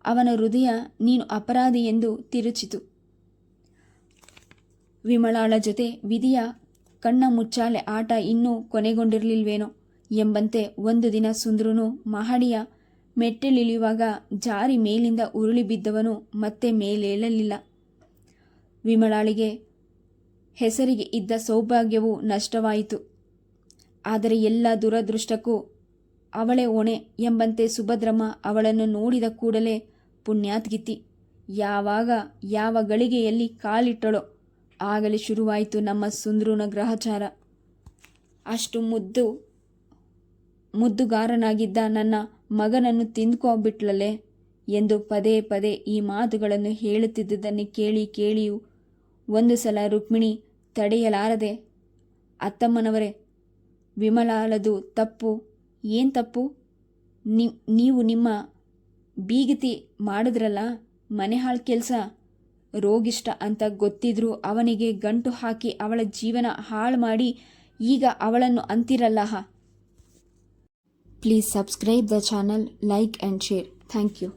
ಅವನ ಹೃದಯ ನೀನು ಅಪರಾಧಿ ಎಂದು ತಿರುಚಿತು. ವಿಮಲಾಳ ಜೊತೆ ವಿಧಿಯ ಕಣ್ಣ ಮುಚ್ಚಾಲೆ ಆಟ ಇನ್ನೂ ಕೊನೆಗೊಂಡಿರಲಿಲ್ವೇನೋ ಎಂಬಂತೆ ಒಂದು ದಿನ ಸುಂದ್ರನು ಮಹಡಿಯ ಮೆಟ್ಟಿಲಿಳಿಯುವಾಗ ಜಾರಿ ಮೇಲಿಂದ ಉರುಳಿ ಬಿದ್ದವನು ಮತ್ತೆ ಮೇಲೇಳಲಿಲ್ಲ. ವಿಮಲಾಳಿಗೆ ಹೆಸರಿಗೆ ಇದ್ದ ಸೌಭಾಗ್ಯವು ನಷ್ಟವಾಯಿತು. ಆದರೆ ಎಲ್ಲ ದುರದೃಷ್ಟಕ್ಕೂ ಅವಳೇ ಹೊಣೆ ಎಂಬಂತೆ ಸುಭದ್ರಮ್ಮ ಅವಳನ್ನು ನೋಡಿದ ಕೂಡಲೇ ಪುಣ್ಯಾತ್ಗಿತ್ತಿ, ಯಾವಾಗ ಯಾವ ಗಳಿಗೆಯಲ್ಲಿ ಕಾಲಿಟ್ಟಳೋ ಆಗಲೇ ಶುರುವಾಯಿತು ನಮ್ಮ ಸುಂದ್ರನ ಗ್ರಹಚಾರ. ಅಷ್ಟು ಮುದ್ದುಗಾರನಾಗಿದ್ದ ನನ್ನ ಮಗನನ್ನು ತಿಂದ್ಕೊಂಡ್ಬಿಟ್ಲಲ್ಲೇ ಎಂದು ಪದೇ ಪದೇ ಈ ಮಾತುಗಳನ್ನು ಹೇಳುತ್ತಿದ್ದುದನ್ನು ಕೇಳಿಯೂ ಒಂದು ಸಲ ರುಕ್ಮಿಣಿ ತಡೆಯಲಾರದೆ, ಅತ್ತಮ್ಮನವರೇ, ವಿಮಲಾಳದು ತಪ್ಪು. ಏನು ತಪ್ಪು? ನೀವು ನಿಮ್ಮ ಬೀಗತಿ ಮಾಡಿದ್ರಲ್ಲ ಮನೆ ಹಾಳು ಕೆಲಸ, ರೋಗಿಷ್ಟ ಅಂತ ಗೊತ್ತಿದ್ರೂ ಅವನಿಗೆ ಗಂಟು ಹಾಕಿ ಅವಳ ಜೀವನ ಹಾಳು ಮಾಡಿ ಈಗ ಅವಳನ್ನು ಅಂತಿರಲ್ಲ. Please subscribe the channel, like and share. Thank you.